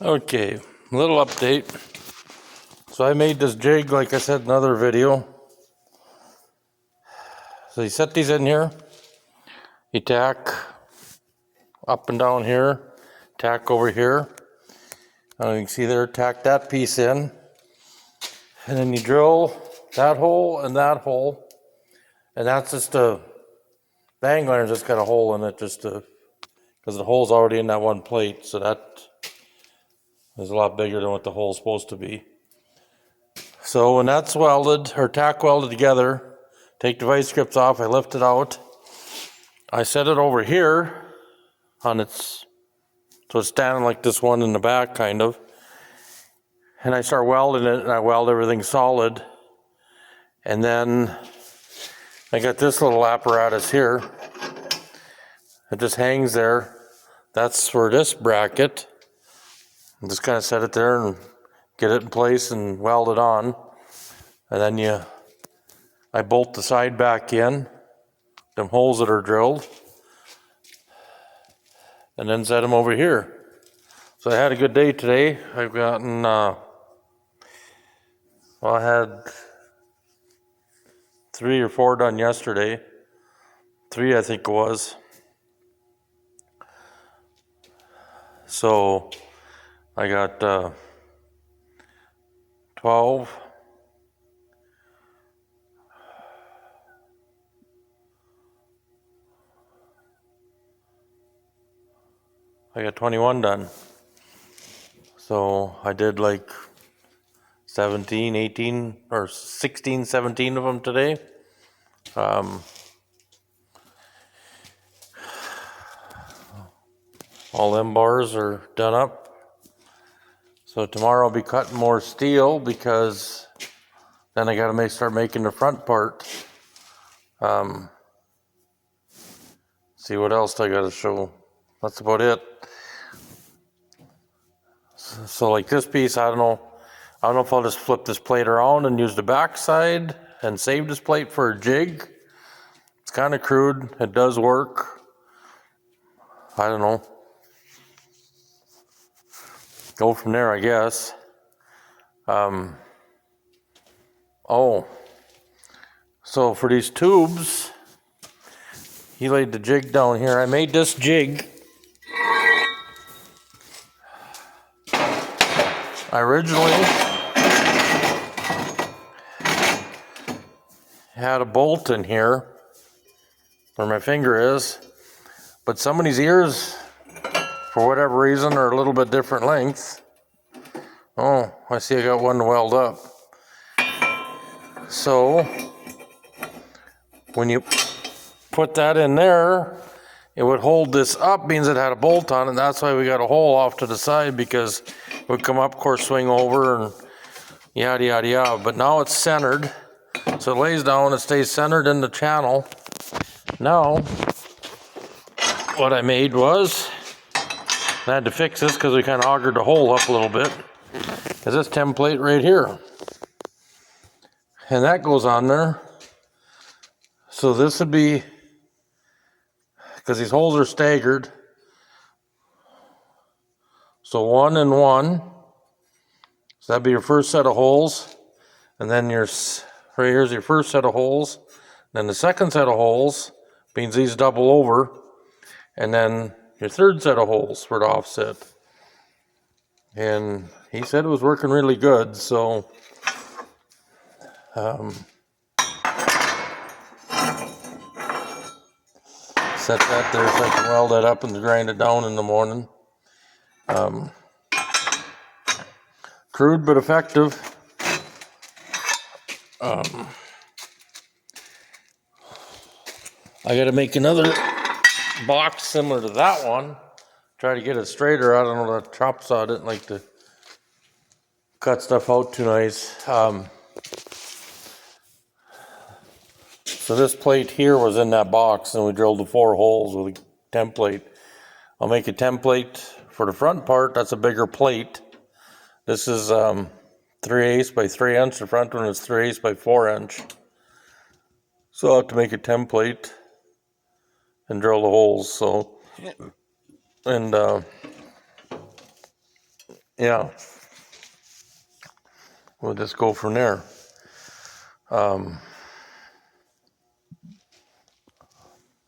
Okay, little update. So I made this jig, like I said in another video. So you set these in here, you tack up and down here, tack over here. You can see there, tack that piece in. And then you drill that hole and that hole. And that's just a, the angler's just got a hole in it just to, because the hole's already in that one plate. So that is a lot bigger than what the hole's supposed to be. So when that's welded or tack welded together, take the vice grips off, I lift it out. I set it over here on its, so it's standing like this one in the back kind of. And I start welding it and I weld everything solid. And then I got this little apparatus here. It just hangs there. That's for this bracket. And just kind of set it there and get it in place and weld it on. And then I bolt the side back in, them holes that are drilled, and then set them over here. So I had a good day today. I've gotten, I had 3 or 4 done yesterday. 3, I think it was. So I got 12. I got 21 done. So I did like 17, 18, or 16, 17 of them today. All them bars are done up. So tomorrow I'll be cutting more steel because then I gotta start making the front part. See what else I gotta show. That's about it. So like this piece, I don't know if I'll just flip this plate around and use the back side and save this plate for a jig. It's kind of crude, it does work. I don't know. Go from there, I guess. So for these tubes, he laid the jig down here. I made this jig. I originally had a bolt in here where my finger is, but some of these ears, for whatever reason, are a little bit different length. Oh, I see I got one to weld up. So when you put that in there, it would hold this up, means it had a bolt on it. That's why we got a hole off to the side, because it would come up, of course, swing over and yada yada yada. But now it's centered, so it lays down, it stays centered in the channel. Now what I made was, I had to fix this because we kind of augered the hole up a little bit, is this template right here, and that goes on there. So this would be, because these holes are staggered, so 1 and 1, so that'd be your first set of holes, and then right here's your first set of holes, then the second set of holes means these double over, and then your third set of holes for the offset. And he said it was working really good, so set that there so I can weld that up and grind it down in the morning. Crude but effective. I gotta make another box similar to that one. Try to get it straighter. I don't know, the chop saw didn't like to cut stuff out too nice. So this plate here was in that box, and we drilled the 4 holes with a template. I'll make a template for the front part. That's a bigger plate. This is 3/8 by 3 inch. The front one is 3/8 by 4 inch. So I'll have to make a template and drill the holes. So, and yeah, we'll just go from there.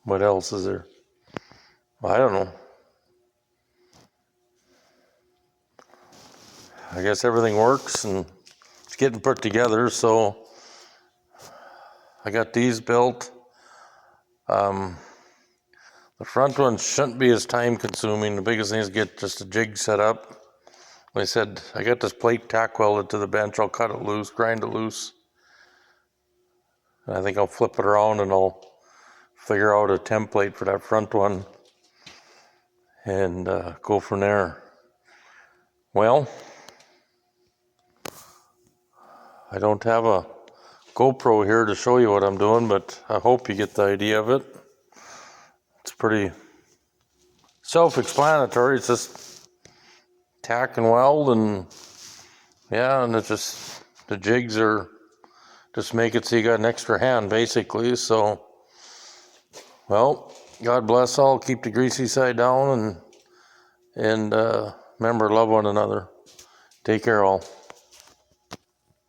What else is there? I don't know. I guess everything works and it's getting put together, so I got these built. The front one shouldn't be as time consuming. The biggest thing is get just a jig set up. Like I said, I got this plate tack welded to the bench. I'll cut it loose, grind it loose. And I think I'll flip it around and I'll figure out a template for that front one and go from there. Well, I don't have a GoPro here to show you what I'm doing, but I hope you get the idea of it. It's pretty self-explanatory. It's just tack and weld, and yeah, and it's just the jigs are just make it so you got an extra hand basically. So, well, God bless all. Keep the greasy side down, and remember, love one another. Take care all.